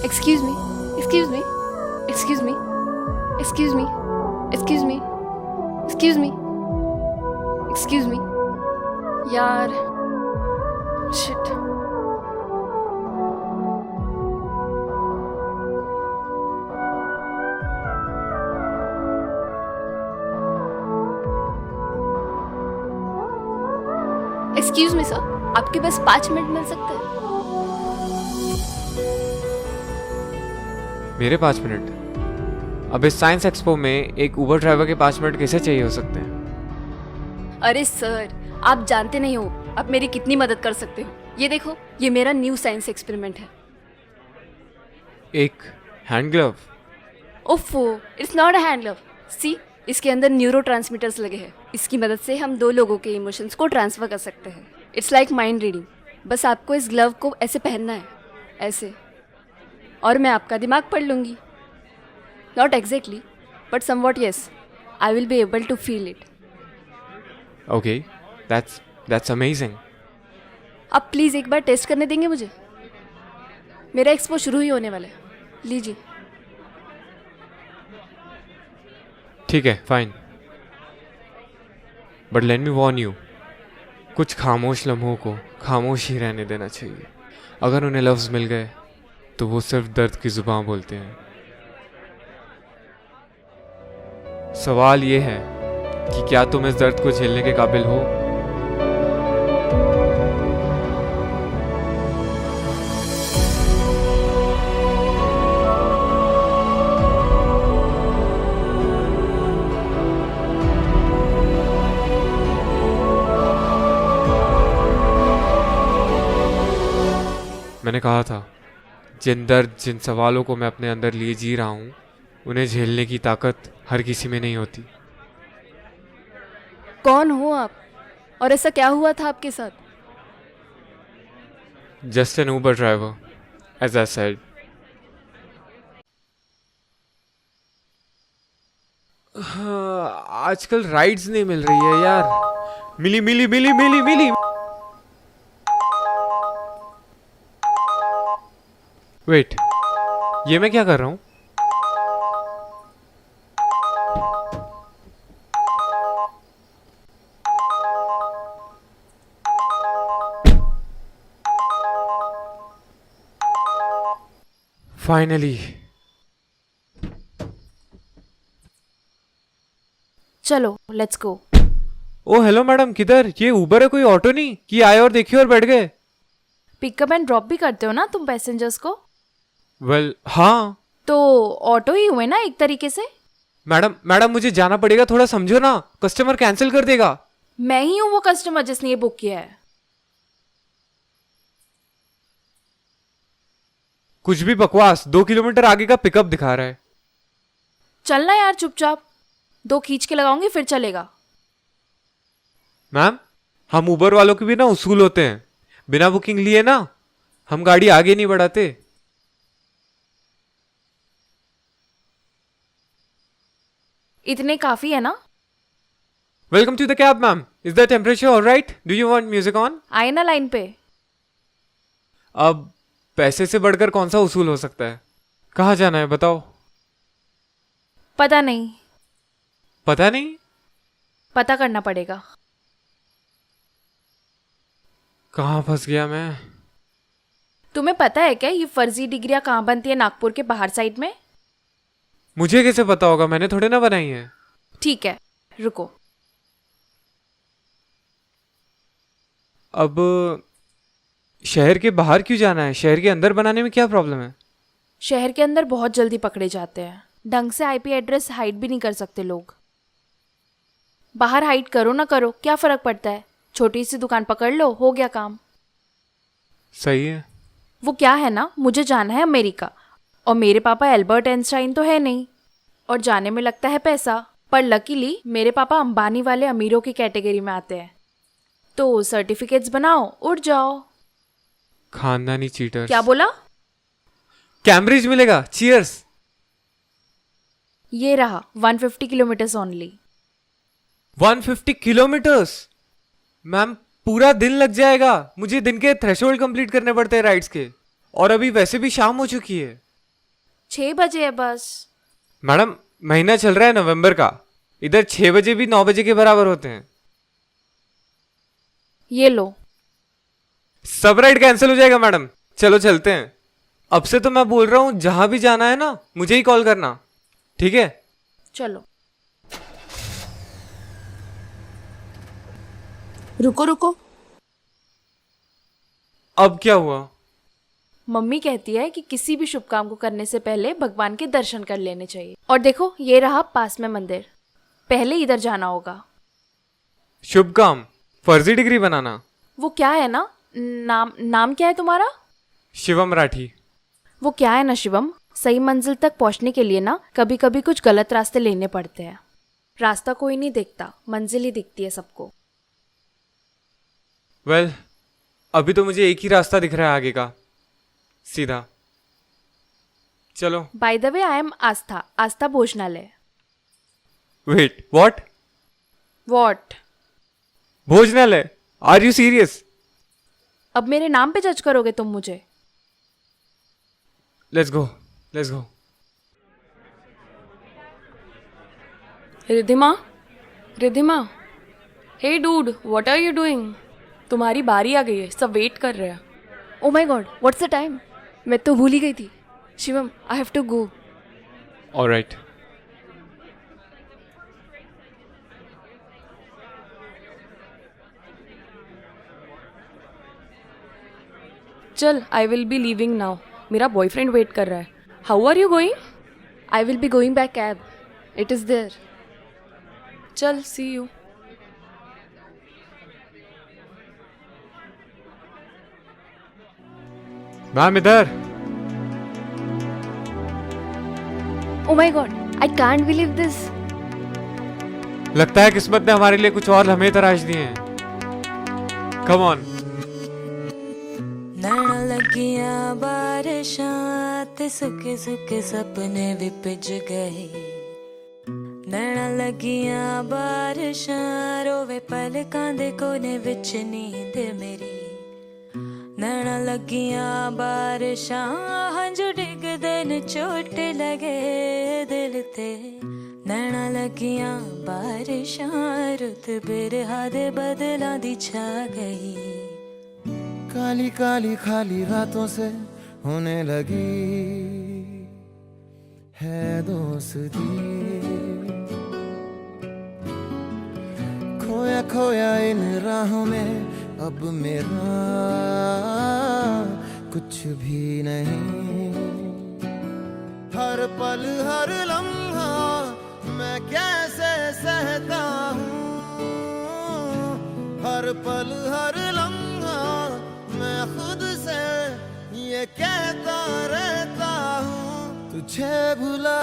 Excuse me. Excuse me. Excuse me. Excuse me. Excuse me. Excuse me. Excuse me. यार shit. Excuse me sir, आपके पास 5 minute मिल सकते हैं? मेरे 5 minute? अब इस साइंस एक्सपो में एक उबर ड्राइवर के 5 मिनट कैसे चाहिए हो सकते हैं? अरे सर, आप जानते नहीं हो आप मेरी कितनी मदद कर सकते हो। ये देखो, ये मेरा न्यू साइंस एक्सपेरिमेंट है। एक हैंड ग्लव? ओफो, it's not a hand glove. See, इसके अंदर न्यूरो ट्रांसमीटर्स लगे हैं। इसकी मदद से हम 2 लोगों के इमोशंस को ट्रांसफर कर सकते हैं। It's like mind reading. बस आपको इस ग्लव को ऐसे पहनना है, ऐसे, और मैं आपका दिमाग पढ़ लूँगी। Not exactly, but somewhat yes, I will be able to feel it. Okay, that's amazing. आप प्लीज़ एक बार टेस्ट करने देंगे मुझे? मेरा एक्सपो शुरू ही होने वाला है। लीजिए। ठीक है, fine, but let me Warne you, कुछ खामोश लम्हों को खामोश ही रहने देना चाहिए। अगर उन्हें लफ्ज़ मिल गए तो वो सिर्फ दर्द की ज़ुबान बोलते हैं। सवाल ये है कि क्या तुम इस दर्द को झेलने के काबिल हो? मैंने कहा था, जिन दर्द, जिन सवालों को मैं अपने अंदर लिए जी रहा हूँ, उन्हें झेलने की ताकत हर किसी में नहीं होती। कौन हो आप, और ऐसा क्या हुआ था आपके साथ? Just an Uber driver, as I said. आजकल राइड्स नहीं मिल रही है यार। मिली मिली मिली मिली मिली। वेट, ये मैं क्या कर रहा हूँ? फाइनली। चलो, let's go. Oh hello madam, किधर? ये उबर है, कोई ऑटो नहीं कि आए और देखिए और बैठ गए? पिकअप एंड ड्रॉप भी करते हो ना तुम पैसेंजर्स को? वेल, हाँ। तो ऑटो ही हुए ना एक तरीके से। मैडम मुझे जाना पड़ेगा, थोड़ा समझो ना, कस्टमर कैंसिल कर देगा। मैं ही हूँ वो कस्टमर जिसने ये बुक किया है। कुछ भी बकवास, 2 किलोमीटर आगे का पिकअप दिखा रहा है। चलना यार चुपचाप, 2 खींच के लगाऊंगी फिर चलेगा। मैम, हम उबर वालों के भी ना उसूल होते हैं। बिना बुकिंग लिए ना हम गाड़ी आगे नहीं बढ़ाते। इतने काफी है ना? Welcome to the cab ma'am. Is the temperature alright? Do you want music on? आए ना लाइन पे। अब पैसे से बढ़कर कौन सा उसूल हो सकता है? कहाँ जाना है बताओ? पता नहीं। पता नहीं? पता करना पड़ेगा। कहाँ फंस गया मैं? तुम्हें पता है क्या ये फर्जी डिग्रियां कहाँ बनती है नागपुर के बाहर साइड में? मुझे कैसे पता होगा, मैंने थोड़े ना बनाई है। ठीक है, रुको। अब शहर के बाहर क्यों जाना है? शहर के अंदर बनाने में क्या प्रॉब्लम है? शहर के अंदर बहुत जल्दी पकड़े जाते हैं। ढंग से आईपी एड्रेस हाइड भी नहीं कर सकते लोग। बाहर हाइड करो ना करो, क्या फर्क पड़ता है? छोटी सी दुकान पकड़ लो, हो गया काम। सही है। वो क्या है ना, मुझे जाना है अमेरिका, और मेरे पापा एल्बर्ट आइंस्टाइन तो है नहीं, और जाने में लगता है पैसा। पर लकीली मेरे पापा अंबानी वाले अमीरों की कैटेगरी में आते हैं। तो सर्टिफिकेट्स बनाओ, उड़ जाओ। खानदानी चीटर। क्या बोला? कैम्ब्रिज मिलेगा। चीयर्स। ये रहा 150 किलोमीटर्स ओनली। 150 किलोमीटर्स? मैम, पूरा दिन लग जाएगा। मुझे दिन के थ्रेशोल्ड कंप्लीट करने पड़ते हैं राइड्स के, और अभी वैसे भी शाम हो चुकी है। 6 बजे है बस। मैडम महीना चल रहा है नवंबर का, इधर 6 बजे भी 9 बजे के बराबर होते हैं। ये लो। सब राइड कैंसिल हो जाएगा मैडम, चलो चलते हैं। अब से तो मैं बोल रहा हूँ जहां भी जाना है ना मुझे ही कॉल करना, ठीक है? चलो। रुको रुको, अब क्या हुआ? मम्मी कहती है कि किसी भी शुभ काम को करने से पहले भगवान के दर्शन कर लेने चाहिए। और देखो ये रहा पास में मंदिर, पहले इधर जाना होगा। शुभ काम? फर्जी डिग्री बनाना? वो क्या है ना, नाम क्या है तुम्हारा? शिवम राठी। वो क्या है ना शिवम, सही मंजिल तक पहुंचने के लिए ना कभी कभी कुछ गलत रास्ते लेने पड़ते हैं। रास्ता कोई नहीं देखता, मंजिल ही दिखती है सबको। वेल, अभी तो मुझे एक ही रास्ता दिख रहा है आगे का, सीधा। चलो। By the way I am Aastha, Aastha भोजनालय। Wait, what? वॉट? भोजनालय? Are you serious? अब मेरे नाम पे जज करोगे तुम मुझे? Let's go, let's go. Ridhima, Ridhima, hey dude, what are you doing? तुम्हारी बारी आ गई है, सब वेट कर रहे हैं। Oh my God, what's the time? मैं तो भूल ही गई थी। Shivam, I have to go. All right. चल, I will be leaving now, मेरा बॉयफ्रेंड वेट कर रहा है। How are you going? I will be going by cab, it is there. चल, सी यू। मैम इधर। Oh my God, I can't believe this. लगता है किस्मत ने हमारे लिए कुछ और लम्हे तराश दिए हैं। Come on. नैना लगियां बारिशां ते सुके सुके सपने भी पिज गए। नैना लगियां बारिशां रोवे पलकां दे कोने विच नींद मेरी। नैना लगियां बारिशां हंझू डिगदे न चोट लगे दिल ते। नैना लगियां बारिशां रुत बिरहा दे बदलां दी छा गई। काली काली खाली रातों से होने लगी है दोस्ती। खोया खोया इन राहों में अब मेरा कुछ भी नहीं। हर पल हर लम्हा मैं कैसे सहता हूँ। हर पल हर लम्हा मैं खुद से ये कहता रहता हूँ। तुझे भुला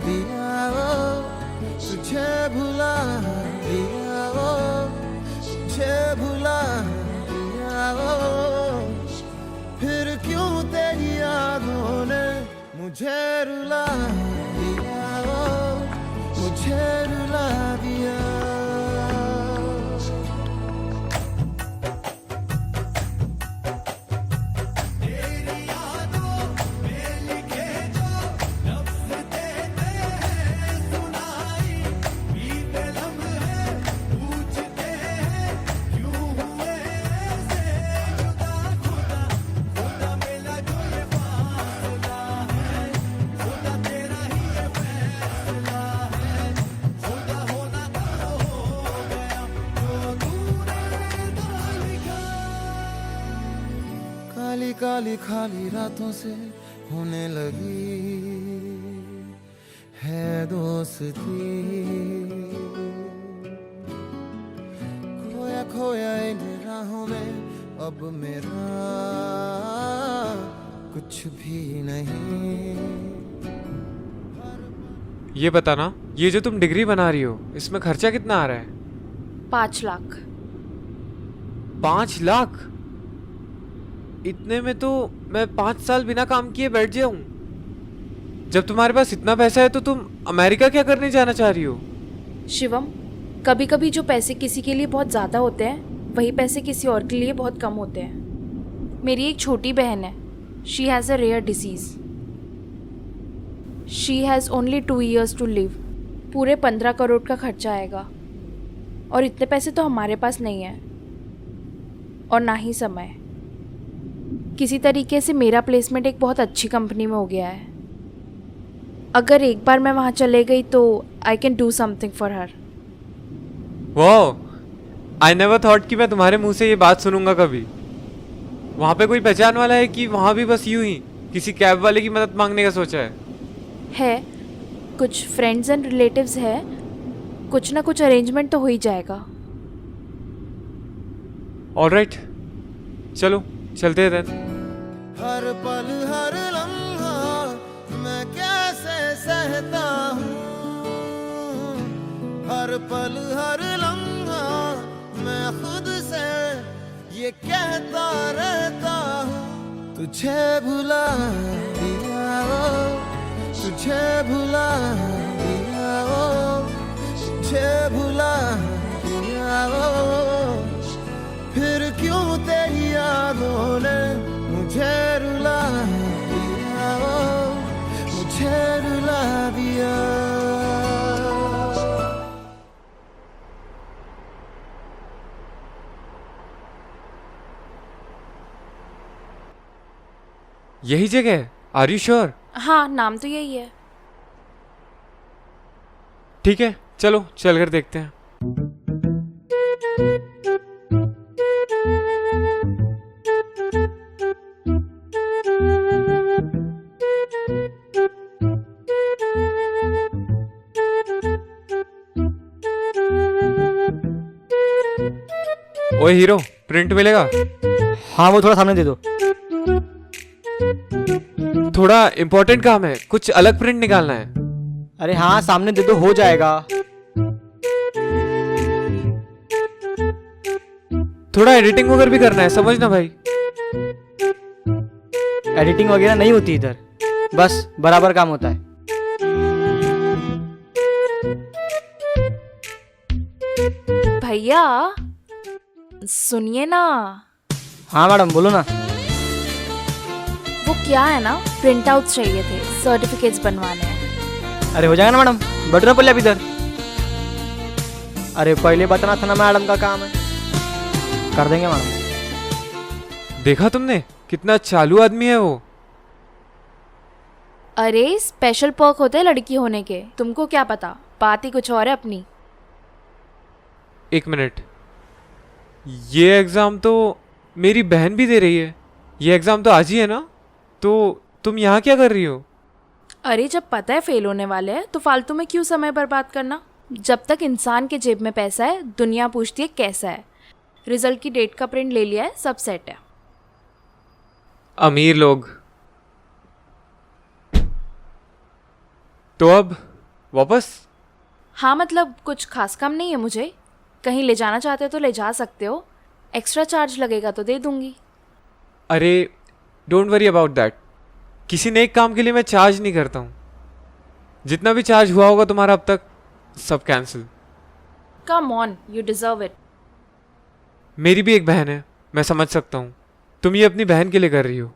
दिया वो, तुझे भुला दिया वो, तुझे भुला दिया वो। फिर क्यों तेरी यादों ने मुझे रुला दिया वो, मुझे रुला दिया। काली काली खाली रातों से होने लगी है दोस्ती। खोया खोया इन राहों में अब मेरा कुछ भी नहीं। ये बताना, ये जो तुम डिग्री बना रही हो इसमें खर्चा कितना आ रहा है? 5 लाख। 5 लाख? इतने में तो मैं 5 साल बिना काम किए बैठ जाऊं। जब तुम्हारे पास इतना पैसा है तो तुम अमेरिका क्या करने जाना चाह रही हो? शिवम, कभी कभी जो पैसे किसी के लिए बहुत ज़्यादा होते हैं वही पैसे किसी और के लिए बहुत कम होते हैं। मेरी एक छोटी बहन है, she has a rare disease. She has only 2 years to live. पूरे 15 करोड़ का खर्चा आएगा और इतने पैसे तो हमारे पास नहीं है और ना ही समय। किसी तरीके से मेरा प्लेसमेंट एक बहुत अच्छी कंपनी में हो गया है। अगर एक बार मैं वहाँ चले गई तो I can do something for her. वाह, आई नेवर थॉट कि मैं तुम्हारे मुंह से ये बात सुनूंगा कभी। वहाँ पे कोई पहचान वाला है कि वहाँ भी बस यूं ही किसी कैब वाले की मदद मांगने का सोचा है? कुछ फ्रेंड्स एंड रिलेटिव्स है, कुछ ना कुछ अरेंजमेंट तो हो ही जाएगा। ऑलराइट, चलो चलते हैं then। हर पल हर लम्हा मैं कैसे सहता हूँ, हर पल हर लम्हा मैं खुद से ये कहता रहता हूँ, तुझे भुला दिया वो, तुझे भुला दिया वो, तुझे भुला दिया वो, फिर क्यों तेरी यादों ने मुझे रुला दिया वो, मुझे रुला दिया। यही जगह है? Are you sure? हाँ, नाम तो यही है। ठीक है, चलो चलकर देखते हैं। ओए हीरो, प्रिंट मिलेगा? हाँ वो थोड़ा सामने दे दो। थोड़ा इम्पोर्टेंट काम है, कुछ अलग प्रिंट निकालना है। अरे हाँ सामने दे दो, हो जाएगा। थोड़ा एडिटिंग वगैरह भी करना है, समझना भाई। एडिटिंग वगैरह नहीं होती इधर, बस बराबर काम होता है। भैया सुनिए ना। हाँ मैडम बोलो ना। वो क्या है ना, प्रिंट आउट चाहिए थे, सर्टिफिकेट्स बनवाने हैं। अरे हो जाएगा ना मैडम, बैठो ना पहले आप इधर। अरे पहले बताना था ना, मैडम का काम है, कर देंगे मैडम। देखा तुमने कितना चालू आदमी है वो। अरे स्पेशल पर्क होते हैं लड़की होने के, तुमको क्या पता, बात ही कुछ और है अपनी। एक मिनट, ये एग्जाम तो मेरी बहन भी दे रही है। ये एग्जाम तो आज ही है ना, तो तुम यहाँ क्या कर रही हो? अरे जब पता है फेल होने वाले हैं तो फालतू में क्यों समय बर्बाद करना। जब तक इंसान के जेब में पैसा है, दुनिया पूछती है कैसा है। रिजल्ट की डेट का प्रिंट ले लिया है, सब सेट है। अमीर लोग। तो अब वापस? हाँ मतलब कुछ खास काम नहीं है मुझे, कहीं ले जाना चाहते हो तो ले जा सकते हो, एक्स्ट्रा चार्ज लगेगा तो दे दूंगी। अरे डोंट वरी अबाउट दैट, किसी नेक काम के लिए मैं चार्ज नहीं करता हूँ। जितना भी चार्ज हुआ होगा तुम्हारा अब तक, सब cancel. Come on, you deserve it. मेरी भी एक बहन है, मैं समझ सकता हूँ। तुम ये अपनी बहन के लिए कर रही हो।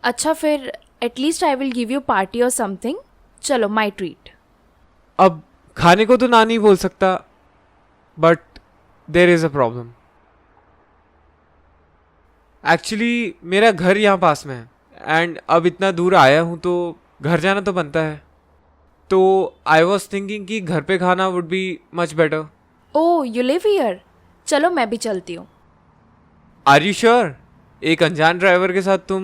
अच्छा फिर at least I will give you party और समथिंग। चलो माई ट्रीट। अब खाने को तो ना नहीं बोल सकता, but there is a problem. Actually मेरा घर यहाँ पास में है, एंड अब इतना दूर आया हूँ तो घर जाना तो बनता है। तो आई वॉज थिंकिंग कि घर पे खाना would be much better. Oh you live here, चलो मैं भी चलती हूँ। Are you sure? एक अनजान ड्राइवर के साथ तुम?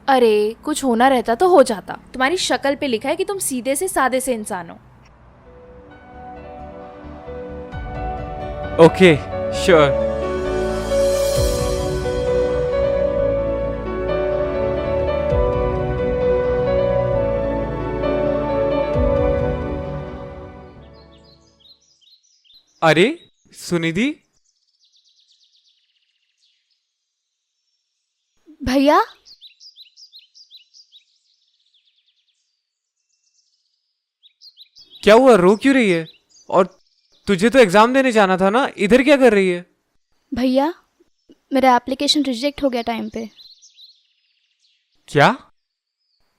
अरे कुछ होना रहता तो हो जाता, तुम्हारी शक्ल पे लिखा है कि तुम सीधे से सादे से इंसान हो। Okay sure. अरे सुनिधि, भैया क्या हुआ, रो क्यों रही है? और तुझे तो एग्जाम देने जाना था ना, इधर क्या कर रही है? भैया मेरा एप्लीकेशन रिजेक्ट हो गया टाइम पे। क्या?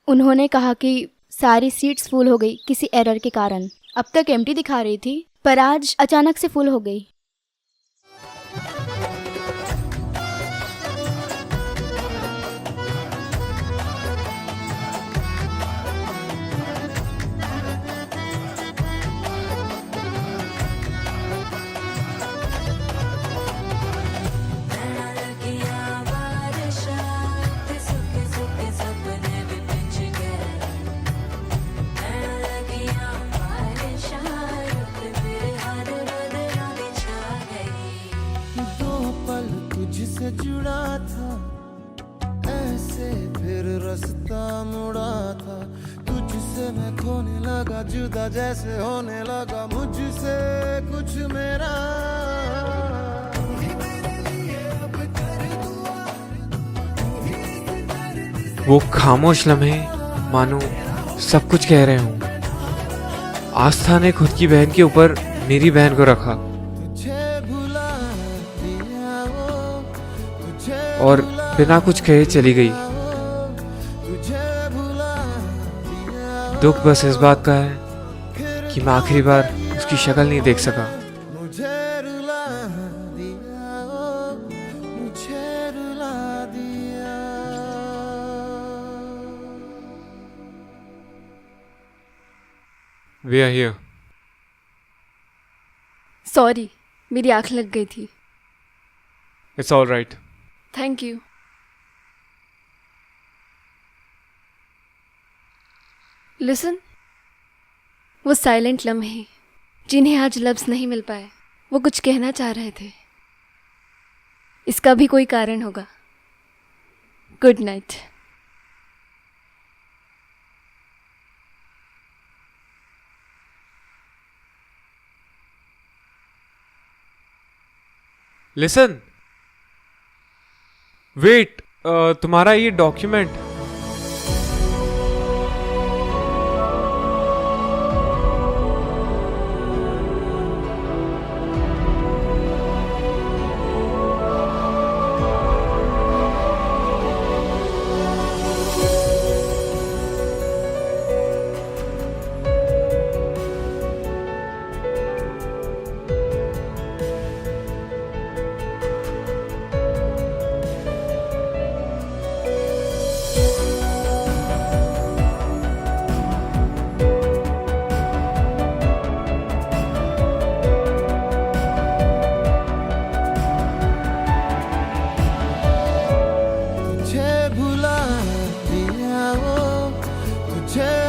उन्होंने कहा कि सारी सीट्स फुल हो गई किसी एरर के कारण। अब तक एम्प्टी दिखा रही थी पर आज अचानक से फुल हो गई। तुझसे जुड़ा था ऐसे फिर रास्ता मुड़ा था, तुझसे मैं खोने लगा जुदा जैसे होने लगा मुझसे कुछ मेरा। वो खामोश लम्हे मानो सब कुछ कह रहे हूँ। आस्था ने खुद की बहन के ऊपर मेरी बहन को रखा और बिना कुछ कहे चली गई। दुख बस इस बात का है कि मैं आखिरी बार उसकी शक्ल नहीं देख सका। We are here. सॉरी, मेरी आँख लग गई थी। It's all right. Thank you. Listen, वो साइलेंट लम्हे जिन्हें आज लफ्ज़ नहीं मिल पाए, वो कुछ कहना चाह रहे थे। इसका भी कोई कारण होगा। Good night. लिसन, वेट, तुम्हारा ये डॉक्यूमेंट। तुझे भुला दिया वो, तुझे